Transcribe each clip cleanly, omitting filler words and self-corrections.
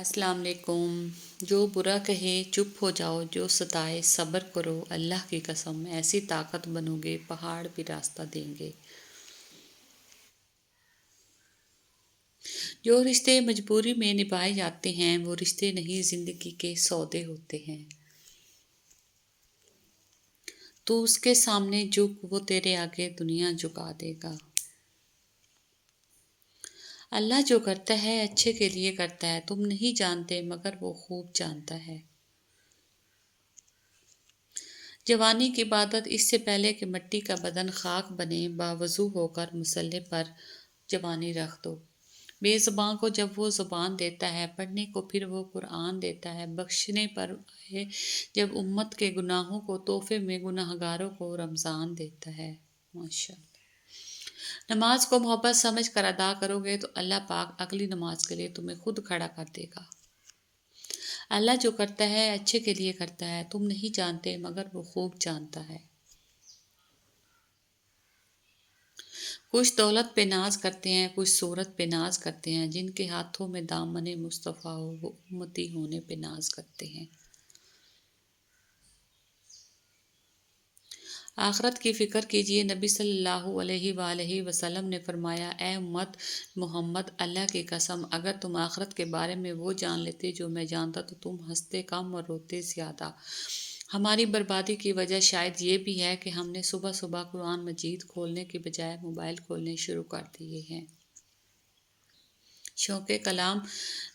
अस्सलाम वालेकुम। जो बुरा कहे चुप हो जाओ, जो सताए सब्र करो, अल्लाह की कसम ऐसी ताकत बनोगे पहाड़ भी रास्ता देंगे। जो रिश्ते मजबूरी में निभाए जाते हैं वो रिश्ते नहीं, जिंदगी के सौदे होते हैं। तू उसके सामने झुक, वो तेरे आगे दुनिया झुका देगा। अल्लाह जो करता है अच्छे के लिए करता है, तुम नहीं जानते मगर वो खूब जानता है। जवानी की इबादत इससे पहले कि मिट्टी का बदन खाक बने, बावजू होकर मुसल्ले पर जवानी रख दो। बेज़ुबान को जब वो ज़ुबान देता है, पढ़ने को फिर वो कुरान देता है, बख्शने पर आए जब उम्मत के गुनाहों को, तोहफे में गुनाहगारों को रमज़ान देता है। माशाअल्लाह। नमाज को मोहब्बत समझ कर अदा करोगे तो अल्लाह पाक अगली नमाज के लिए तुम्हें खुद खड़ा कर देगा। अल्लाह जो करता है अच्छे के लिए करता है, तुम नहीं जानते मगर वो खूब जानता है। कुछ दौलत पे नाज करते हैं, कुछ सूरत पे नाज करते हैं, जिनके हाथों में दामने मुस्तफ़ा हो वो उम्मती होने पे नाज करते हैं। आखरत की फ़िक्र कीजिए। नबी सल्लल्लाहु अलैहि वसल्लम ने फरमाया, ए उम्मत मोहम्मद, अल्लाह की कसम अगर तुम आखरत के बारे में वो जान लेते जो मैं जानता तो तुम हंसते कम और रोते ज़्यादा। हमारी बर्बादी की वजह शायद ये भी है कि हमने सुबह सुबह कुरान मजीद खोलने की बजाय मोबाइल खोलने शुरू कर दिए हैं। शौक़ कलाम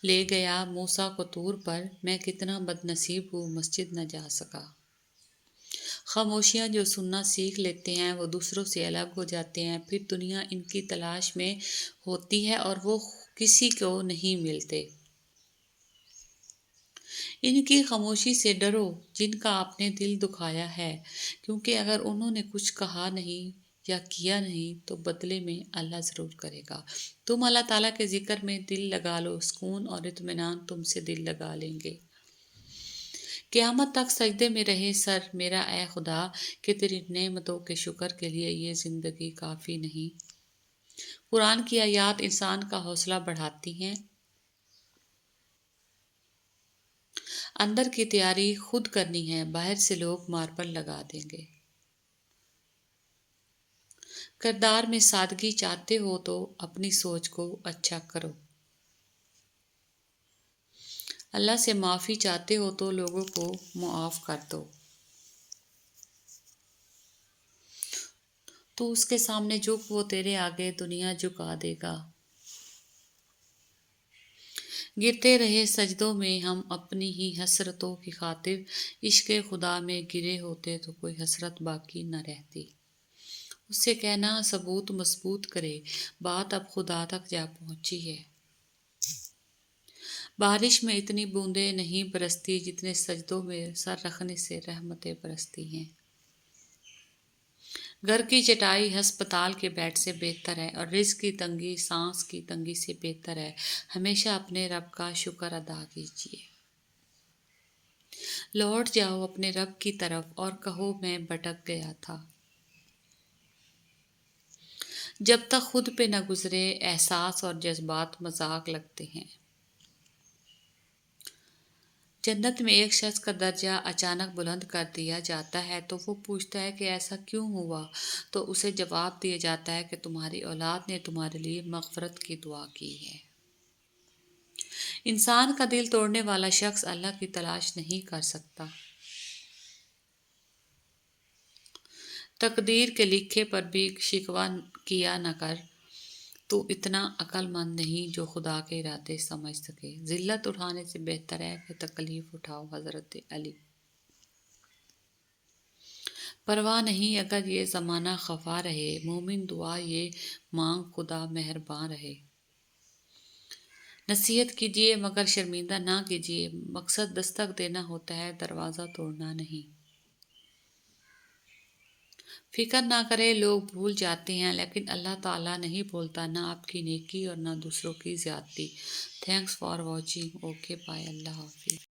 ले गया मूसा को तूर पर, मैं कितना बदनसीब हूँ मस्जिद न जा सका। खामोशियाँ जो सुनना सीख लेते हैं वो दूसरों से अलग हो जाते हैं, फिर दुनिया इनकी तलाश में होती है और वो किसी को नहीं मिलते। इनकी खामोशी से डरो जिनका आपने दिल दुखाया है, क्योंकि अगर उन्होंने कुछ कहा नहीं या किया नहीं तो बदले में अल्लाह ज़रूर करेगा। तुम अल्लाह ताला के ज़िक्र में दिल लगा लो, सुकून और इत्मीनान तुमसे दिल लगा लेंगे। क़यामत तक सजदे में रहे सर मेरा ए खुदा, कि तेरी नेमतों के शुक्र के लिए ये ज़िंदगी काफ़ी नहीं। कुरान की आयत इंसान का हौसला बढ़ाती हैं। अंदर की तैयारी खुद करनी है, बाहर से लोग मार्बल लगा देंगे। किरदार में सादगी चाहते हो तो अपनी सोच को अच्छा करो। अल्लाह से माफ़ी चाहते हो तो लोगों को मुआफ़ कर दो। तो उसके सामने झुक, वो तेरे आगे दुनिया झुका देगा। गिरते रहे सजदों में हम अपनी ही हसरतों की खातिर, इश्क़ खुदा में गिरे होते तो कोई हसरत बाकी न रहती। उससे कहना सबूत मजबूत करे, बात अब खुदा तक जा पहुँची है। बारिश में इतनी बूंदें नहीं बरसती जितने सजदों में सर रखने से रहमतें बरसती हैं। घर की चटाई हस्पताल के बेड से बेहतर है और रिज़्क़ की तंगी सांस की तंगी से बेहतर है। हमेशा अपने रब का शुक्र अदा कीजिए। लौट जाओ अपने रब की तरफ और कहो मैं भटक गया था। जब तक खुद पे न गुजरे एहसास और जज्बात मजाक लगते हैं। जन्नत में एक शख्स का दर्जा अचानक बुलंद कर दिया जाता है तो वो पूछता है कि ऐसा क्यों हुआ, तो उसे जवाब दिया जाता है कि तुम्हारी औलाद ने तुम्हारे लिए मग़फ़िरत की दुआ की है। इंसान का दिल तोड़ने वाला शख्स अल्लाह की तलाश नहीं कर सकता। तकदीर के लिखे पर भी शिकवा किया न कर, तू इतना अक्लमंद नहीं जो खुदा के इरादे समझ सके। ज़िल्लत उठाने से बेहतर है कि तकलीफ़ उठाओ। हज़रत अली। परवाह नहीं अगर ये ज़माना खफा रहे, मोमिन दुआ ये मांग खुदा मेहरबान रहे। नसीहत कीजिए मगर शर्मिंदा ना कीजिए, मकसद दस्तक देना होता है, दरवाज़ा तोड़ना नहीं। फिक्र ना करें, लोग भूल जाते हैं लेकिन अल्लाह ताला नहीं भूलता, ना आपकी नेकी और ना दूसरों की ज़्यादती। Thanks for watching. Okay bye, अल्लाह हाफिज़।